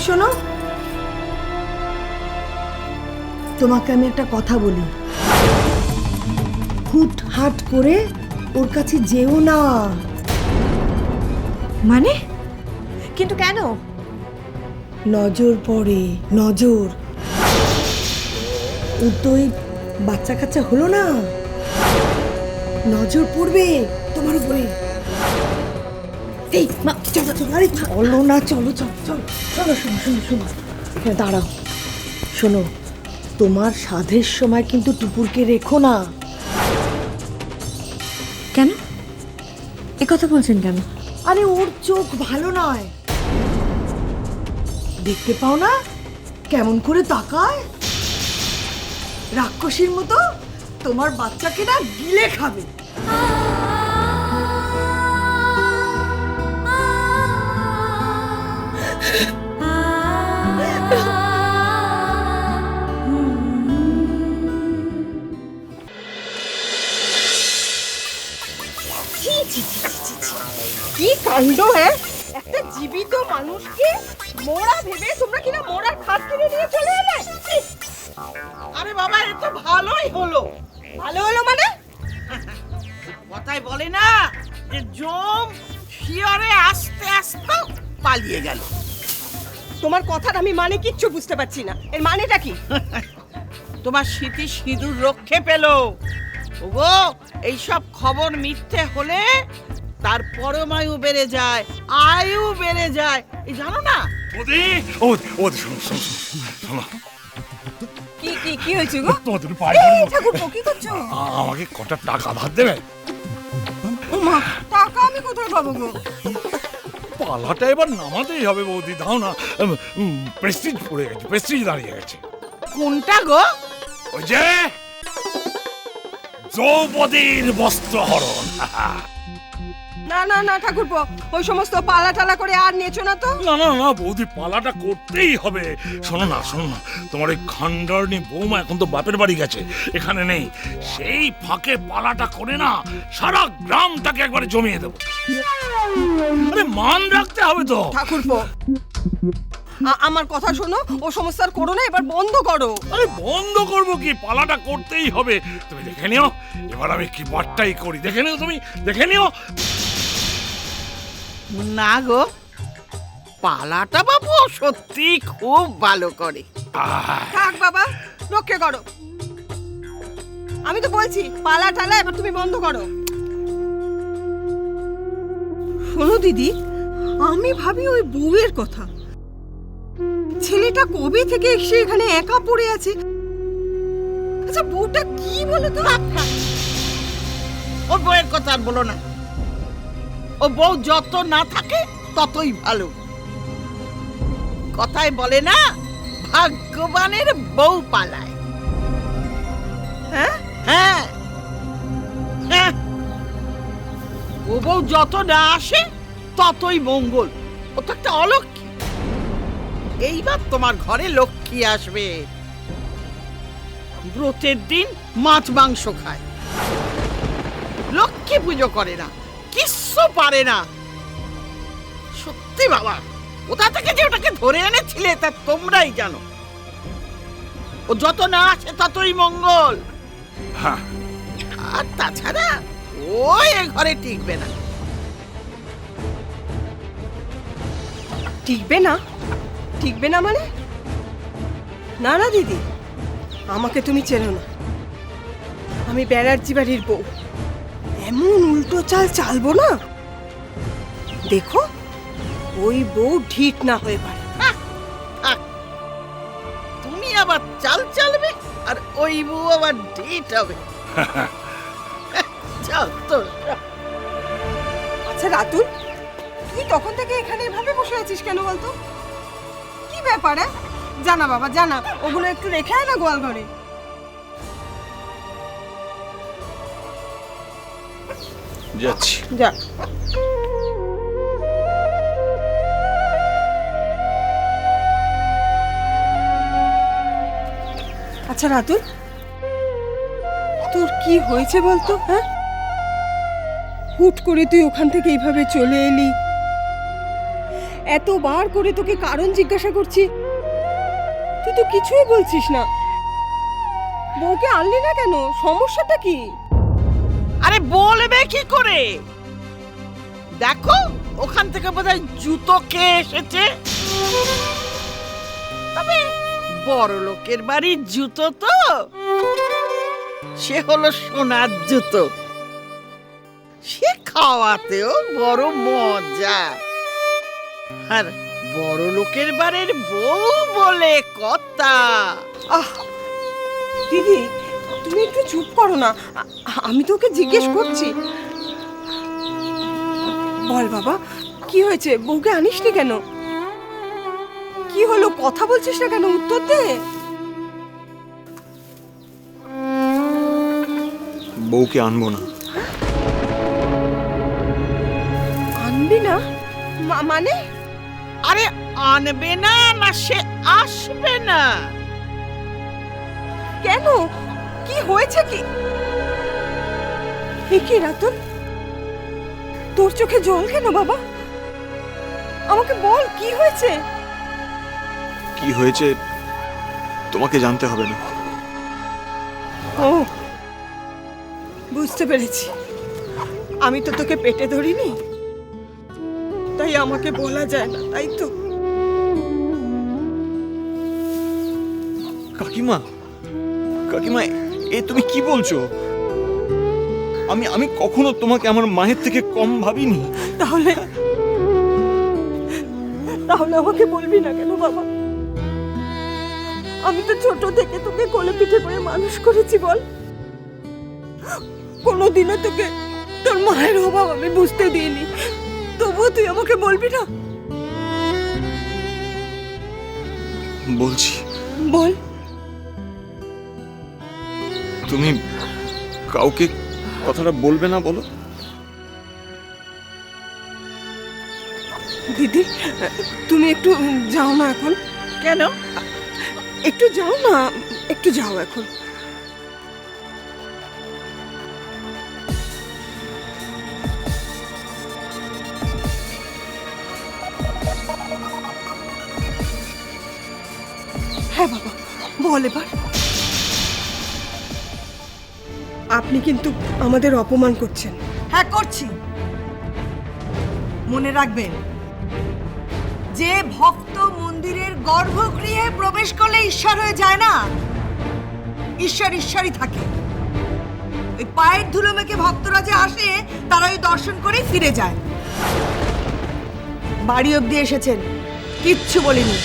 শোনো, তোমাকে আমি একটা কথা বলি, হুট হাট করে ওর কাছে যেও না। মানে? কিন্তু কেন? নজর পড়ে, নজর। ওর তো ওই বাচ্চা কাচ্চা হলো না, নজর পড়বে তোমার উপরে। এই মা, চলো চলো, আরে চলো না, চলো চলো চলো চলো, শোনো শোনো শোনো, এখানে দাঁড়াও। শোনো, তোমার সাধের সময় কিন্তু টুপুরকে রেখো না। কেন এ কথা বলছেন কেন? আরে ওর চোখ ভালো নয়, দেখতে পাও না কেমন করে তাকায়, রাক্ষসীর মতো তোমার বাচ্চাকে না গিলে খাবে। কি কাণ্ড! হ্যাঁ, একটা জীবিত মানুষকে মোড়া ভেবে তোমরা কিনা মোড়ার খাট কিনে নিয়ে চলে এলে। আরে বাবা, এ তো ভালোই হলো। ভালো হলো মানে? কথাই বলে না যে জম শিয়রে আস্তে আস্তে পালিয়ে গেল। তোমার কথার আমি মানে কিচ্ছু বুঝতে পারছি না, এর মানেটা কি? তোমার স্মৃতি সিঁদুর রক্ষে পেল। ওগো, এইসব খবর মিথ্যে হলে তার পরমায়ু বেড়ে যায়, আয়ু বেড়ে যায়, এই জানো না? ওদি ও ও শোনো শোনো শোনো, কি কি কি হয়েছে গো? তোমাদের পায়ে এই ঠাকুরপো, কি করছো? আমাকে কটা টাকা ধার দেবে? ওমা, টাকা আমি কোথায় পাবো গো? পালাটা এবার নামাতেই হবে বৌদি, দাও না। প্রেস্টিজ পড়ে গেছে, প্রেস্টিজ দাঁড়িয়ে গেছে। কোনটা গো? ওই যে দ্রৌপদীর বস্ত্রহরণ। না না না ঠাকুরপো, ওই সমস্ত পালা টালা করে আর নেছো না তো। না না না বৌদি, পালাটা করতেই হবে। শোনো না শোনো না, তোমার ওই খান্ডারনি বৌমা এখন তো বাপের বাড়ি গেছে, এখানে নেই। সেই ফাঁকে পালাটা করে না সারা গ্রামটাকে একবারে জমিয়ে দেবো। আরে মান রাখতে হবে তো। ঠাকুরপো, আমার কথা শোনো, ও সমস্ত আর করো না, এবার বন্ধ করো। আরে বন্ধ করবো কি, পালাটা করতেই হবে। তুমি দেখে নিও এবার আমি কি বারটাই করি, দেখে নিও, তুমি দেখে নিও। না গো, পালাটা বাবু সত্যি খুব ভালো করে। থাক বাবা, রক্ষে করো। আমি তো বলছি পালা টালা এবার তুমি বন্ধ করো। শোনো দিদি, আমি ভাবি ওই বউয়ের কথা। ছেলেটা কবে থেকে এসে এখানে একা পড়ে আছে। আচ্ছা বউটা কি বলে তো? ও বউয়ের কথা আর বলো না, ও বউ যত না থাকে ততই ভালো। কথায় বলে না, ভাগ্যবানের বউ পালায়। হ্যাঁ হ্যাঁ হ্যাঁ, ও বউ যত না আসে ততই মঙ্গল। ও তো একটা অলক্ষী। এইবার তোমার ঘরে লক্ষ্মী আসবে। ব্রতের দিন মাছ মাংস খায়, লক্ষ্মী পুজো করে না, কিচ্ছু পারে না। সত্যি বাবা, কোথা থেকে যে ওটাকে ধরে এনেছিলে তা তোমরাই জানো। ও যত না আসে ততই মঙ্গল। হ্যাঁ, আর তাছাড়া ও এ ঘরে টিকবে না। টিকবে না? টিকবে না মানে? না না দিদি, আমাকে তুমি চেনো না, আমি ব্যানার্জি বাড়ির বউ। এমন উল্টো চাল চালবো না, দেখো ওই বউ ঢিট না হয়ে পারে। থাক, তুমি আবার চাল চালবে আর ওই বউ আবার ঢিট হবে। চল তো। আচ্ছা রাতুল, তুই তখন থেকে এখানে এভাবে বসে আছিস কেন বলতো? কি ব্যাপার? জানা বাবা জানা, ওগুলো একটু রেখে আয় না গোয়াল ঘরে। যাচ্ছি। যা। আচ্ছা রাতুল, তোর কি হয়েছে বলতো? হ্যাঁ, হুট করে তুই ওখান থেকে এইভাবে চলে এলি, এতবার করে তোকে কারণ জিজ্ঞাসা করছি, তুই তো কিছুই বলছিস না। বউকে আনলি না কেন? সমস্যাটা কি? আরে বলবে কি করে? দেখো ওখান থেকে বোধহয় জুতো কে এসেছে। তবে বড় লোকের বাড়ির জুতো তো, সে হলো সোনার জুতো, সে খাওয়াতেও বড় মজা। আর বড় লোকের বাড়ির বউ বলে কথা। আহ দিদি, তুমি একটু চুপ করো না, আমি তোকে জিজ্ঞেস করছি। বল বাবা, কি হয়েছে? বউকে আনিসনি কেন? কি হলো? কথা বলছিস না কেন? উত্তর দে। বউকে আনবো না। আনবি না? মানে? আরে আনবে না না, সে আসবে না। কেন? কি হয়েছে কি? এ কি রাতুল, তোর চোখে জল কেন বাবা? আমাকে বল, কি হয়েছে? কি হয়েছে তোমাকে জানতে হবে না। ও, বুঝতে পেরেছি। আমি তো তোকে পেটে ধরিনি, তাই আমাকে বলা যায় না, তাই তো? কাকিমা, কাকিমা, এ তুমি কি বলছো? আমি কখনো তোমাকে আমার মায়ের থেকে কম ভাবিনি। তাহলে তাহলে আমাকে বলবি না কেন বাবা? আমি তো ছোট থেকে তোকে কোলে পিঠে করে মানুষ করেছি, বল। কোনোদিনও তোকে তোর মায়ের অভাব আমি বুঝতে দিইনি, তবুও তুই আমাকে বলবি না? বলছি। বল। তুমি কাউকে কথাটা বলবে না বলো? দিদি, তুমি একটু যাও না এখন। কেন? একটু যাও না, একটু যাও এখন। হ্যাঁ বাবা, বল এবার। আপনি কিন্তু আমাদের অপমান করছেন। হ্যাঁ, করছি। মনে রাখবেন, যে ভক্ত মন্দিরের গর্ভগৃহে প্রবেশ করলে ঈশ্বর হয়ে যায় না, ঈশ্বর ঈশ্বরই থাকে। ওই পায়ের ধুলো মেখে ভক্তরা যে আসে, তারা ওই দর্শন করে ফিরে যায়। বাড়ি অবধি এসেছেন, কিচ্ছু বলিনি।